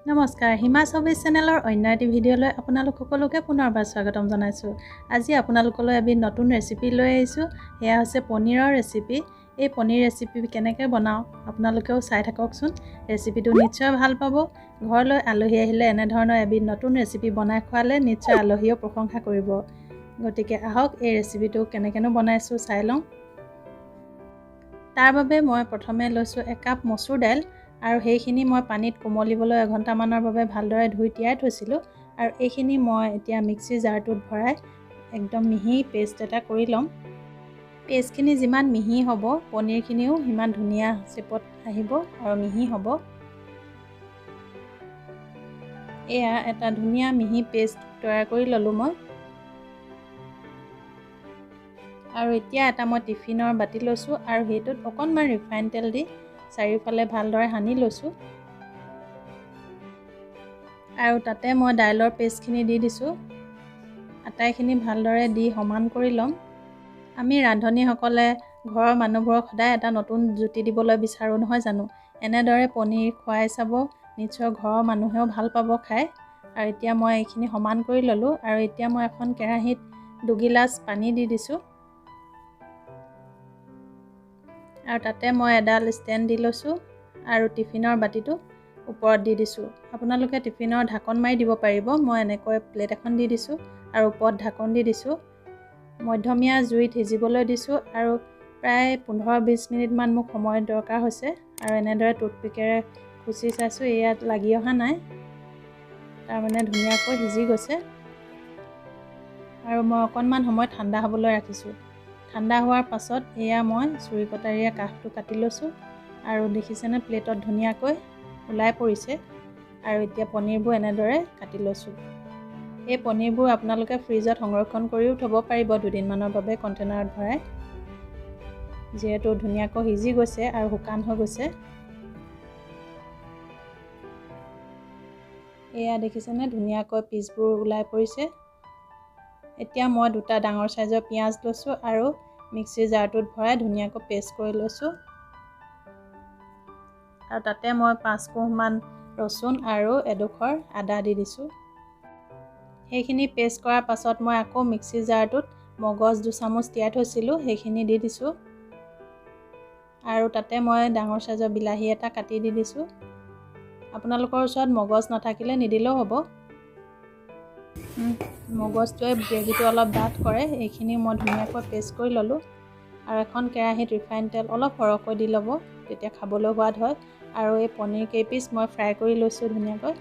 নমস্কাৰ, হিমা 24 চেনেলৰ অন্য এটি ভিডিঅ'লৈ আপোনালোক সকলোকে পুনৰবাৰ স্বাগতম জনাইছোঁ। আজি আপোনালোকলৈ এবিধ নতুন ৰেচিপি লৈ আহিছোঁ। সেয়া হৈছে পনীৰৰ ৰেচিপি। এই পনীৰ ৰেচিপি কেনেকৈ বনাওঁ আপোনালোকেও চাই থাককচোন। ৰেচিপিটো নিশ্চয় ভাল পাব। ঘৰলৈ আলহী আহিলে এনেধৰণৰ এবিধ নতুন ৰেচিপি বনাই খোৱালে নিশ্চয় আলহীয়েও প্ৰশংসা কৰিব। গতিকে আহক এই ৰেচিপিটো কেনেকৈনো বনাইছোঁ চাই লওঁ। তাৰ বাবে মই প্ৰথমে লৈছোঁ 1 কাপ মচুৰ দাইল আৰু সেইখিনি মই পানীত কোমলিবলৈ এঘণ্টামানৰ বাবে ভালদৰে ধুই তিয়াই থৈছিলোঁ। আৰু এইখিনি মই এতিয়া মিক্সিৰ জাৰটোত ভৰাই একদম মিহি পেষ্ট এটা কৰি ল'ম। পেষ্টখিনি যিমান মিহি হ'ব পনীৰখিনিও সিমান ধুনীয়া চেপত আহিব আৰু মিহি হ'ব। এয়া এটা ধুনীয়া মিহি পেষ্ট তৈয়াৰ কৰি ল'লোঁ মই। আৰু এতিয়া এটা মই টিফিনৰ বাতি লৈছোঁ আৰু সেইটোত অকণমান ৰিফাইন তেল দি চাৰিওফালে ভালদৰে সানি লৈছোঁ। আৰু তাতে মই দাইলৰ পেষ্টখিনি দি দিছোঁ। আটাইখিনি ভালদৰে দি সমান কৰি ল'ম। আমি ৰান্ধনীসকলে ঘৰৰ মানুহবোৰক সদায় এটা নতুন জুতি দিবলৈ বিচাৰোঁ নহয় জানো। এনেদৰে পনীৰ খুৱাই চাব, নিশ্চয় ঘৰৰ মানুহেও ভাল পাব খাই। আৰু এতিয়া মই এইখিনি সমান কৰি ল'লোঁ। আৰু এতিয়া মই এখন কেৰাহীত 2 গিলাচ পানী দি দিছোঁ। আৰু তাতে মই এডাল ষ্টেণ্ড দি লৈছোঁ আৰু টিফিনৰ বাতিটো ওপৰত দি দিছোঁ। আপোনালোকে টিফিনৰ ঢাকন মাৰি দিব পাৰিব। মই এনেকৈ প্লেট এখন দি দিছোঁ আৰু ওপৰত ঢাকন দি দিছোঁ। মধ্যমীয়া জুইত সিজিবলৈ দিছোঁ আৰু প্ৰায় 15-20 মিনিটমান মোক সময় দৰকাৰ হৈছে। আৰু এনেদৰে টুথপিকেৰে খুচি চাইছোঁ, ইয়াত লাগি অহা নাই, তাৰমানে ধুনীয়াকৈ সিজি গৈছে। আৰু মই অকণমান সময় ঠাণ্ডা হ'বলৈ ৰাখিছোঁ। ঠাণ্ডা হোৱাৰ পাছত এয়া মই চুৰি কটাৰীয়ে কাষটো কাটি লৈছোঁ আৰু দেখিছেনে প্লেটত ধুনীয়াকৈ ওলাই পৰিছে। আৰু এতিয়া পনীৰবোৰ এনেদৰে কাটি লৈছোঁ। এই পনীৰবোৰ আপোনালোকে ফ্ৰিজত সংৰক্ষণ কৰিও থ'ব পাৰিব 2 দিনমানৰ বাবে কণ্টেইনাৰত ভৰাই, যিহেতু ধুনীয়াকৈ সিজি গৈছে আৰু শুকান হৈ গৈছে। এয়া দেখিছেনে ধুনীয়াকৈ পিচবোৰ ওলাই পৰিছে। এতিয়া মই 2টা ডাঙৰ চাইজৰ পিঁয়াজ লৈছোঁ আৰু মিক্সিৰ জাৰটোত ভৰাই ধুনীয়াকৈ পেষ্ট কৰি লৈছোঁ। আৰু তাতে মই 5 কোহমান ৰচুন আৰু এডোখৰ আদা দি দিছোঁ। সেইখিনি পেষ্ট কৰাৰ পাছত মই আকৌ মিক্সিৰ জাৰটোত মগজ 2 চামুচ তিয়াই থৈছিলোঁ, সেইখিনি দি দিছোঁ। আৰু তাতে মই ডাঙৰ চাইজৰ বিলাহী এটা কাটি দি দিছোঁ। আপোনালোকৰ ওচৰত মগজ নাথাকিলে নিদিলেও হ'ব। মগজটোৱে গ্ৰেভিটো অলপ ডাঠ কৰে। এইখিনি মই ধুনীয়াকৈ পেষ্ট কৰি ল'লোঁ। আৰু এখন কেৰাহীত ৰিফাইন তেল অলপ সৰহকৈ দি ল'ব, তেতিয়া খাবলৈ সোৱাদ হয়। আৰু এই পনীৰ কেইপিচ মই ফ্ৰাই কৰি লৈছোঁ ধুনীয়াকৈ।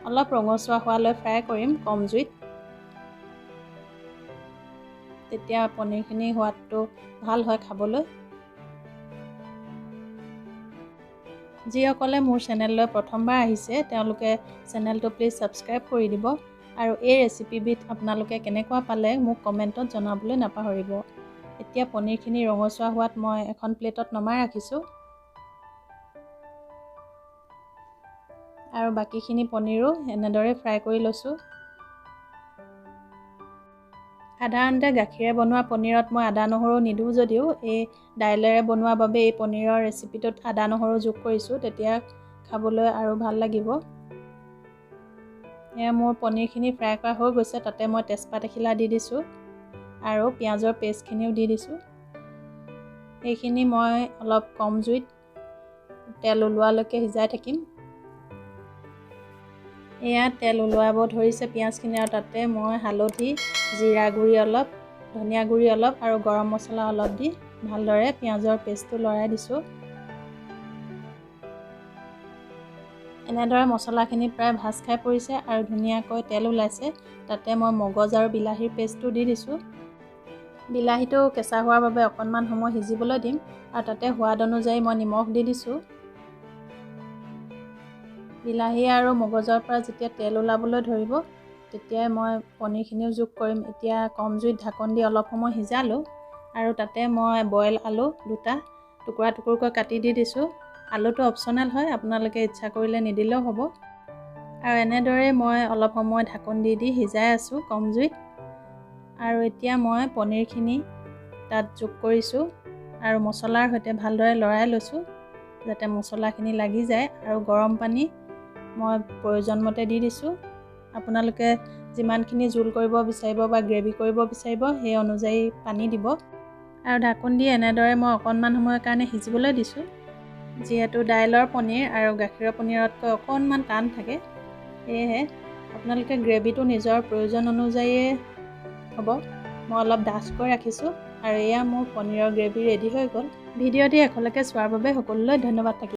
অলপ ৰঙচুৱা হোৱালৈ ফ্ৰাই কৰিম কম জুইত, তেতিয়া পনীৰখিনিৰ সোৱাদটো ভাল হয় খাবলৈ। যিসকলে মোৰ চেনেললৈ প্ৰথমবাৰ আহিছে তেওঁলোকে চেনেলটো প্লিজ ছাবস্ক্ৰাইব কৰি দিব। আৰু এই ৰেচিপিবিধ আপোনালোকে কেনেকুৱা পালে মোক কমেণ্টত জনাবলৈ নাপাহৰিব। এতিয়া পনীৰখিনি ৰঙচুৱা হোৱাত মই এখন প্লেটত নমাই ৰাখিছোঁ। আৰু বাকীখিনি পনীৰো এনেদৰে ফ্ৰাই কৰি লৈছোঁ। সাধাৰণতে গাখীৰে বনোৱা পনীৰত মই আদা নহৰু নিদিওঁ যদিও এই দাইলেৰে বনোৱা বাবে এই পনীৰৰ ৰেচিপিটোত আদা নহৰু যোগ কৰিছোঁ, তেতিয়া খাবলৈ আৰু ভাল লাগিব। এয়া মোৰ পনীৰখিনি ফ্ৰাই কৰা হৈ গৈছে। তাতে মই তেজপাত এখিলা দি দিছোঁ আৰু পিঁয়াজৰ পেষ্টখিনিও দি দিছোঁ। এইখিনি মই অলপ কম জুইত তেল ওলোৱালৈকে সিজাই থাকিম। এয়া তেল ওলাব ধৰিছে পিঁয়াজখিনি আৰু তাতে মই হালধি, জিৰা গুড়ি অলপ, ধনিয়া গুড়ি অলপ আৰু গৰম মছলা অলপ দি ভালদৰে পিঁয়াজৰ পেষ্টটো লৰাই দিছোঁ। এনেদৰে মছলাখিনি প্ৰায় ভাজ খাই পৰিছে আৰু ধুনীয়াকৈ তেল ওলাইছে। তাতে মই মগজ আৰু বিলাহীৰ পেষ্টটো দি দিছোঁ। বিলাহীটো কেঁচা হোৱাৰ বাবে অকণমান সময় সিজিবলৈ দিম। আৰু তাতে সোৱাদ অনুযায়ী মই নিমখ দি দিছোঁ। বিলাহী আৰু মগজৰ পৰা যেতিয়া তেল ওলাবলৈ ধৰিব তেতিয়াই মই পনীৰখিনিও যোগ কৰিম। এতিয়া কম জুইত ঢাকন দি অলপ সময় সিজালোঁ। আৰু তাতে মই বইল আলু 2টা টুকুৰা টুকুৰকৈ কাটি দি দিছোঁ। আলুটো অপশ্যনেল হয়, আপোনালোকে ইচ্ছা কৰিলে নিদিলেও হ'ব। আৰু এনেদৰে মই অলপ সময় ঢাকন দি দি সিজাই আছোঁ কম জুইত। আৰু এতিয়া মই পনীৰখিনি তাত যোগ কৰিছোঁ আৰু মছলাৰ সৈতে ভালদৰে লৰাই লৈছোঁ। যাতে মছলাখিনি লাগি যায়। আৰু গৰম পানী মই প্ৰয়োজন মতে দি দিছোঁ। আপোনালোকে যিমানখিনি জোল কৰিব বিচাৰিব বা গ্ৰেভি কৰিব বিচাৰিব সেই অনুযায়ী পানী দিব। আৰু ঢাকোন দি এনেদৰে মই অকণমান সময়ৰ কাৰণে সিজিবলৈ দিছোঁ। যিহেতু দাইলৰ পনীৰ আৰু গাখীৰৰ পনীৰতকৈ অকণমান টান থাকে, সেয়েহে আপোনালোকে গ্ৰেভিটো নিজৰ প্ৰয়োজন অনুযায়ীয়ে হ'ব। মই অলপ ডাঠকৈ ৰাখিছোঁ আৰু এয়া মোৰ পনীৰৰ গ্ৰেভি ৰেডি হৈ গ'ল। ভিডিঅ'টি শেষলৈকে চোৱাৰ বাবে সকলোলৈ ধন্যবাদ থাকিল।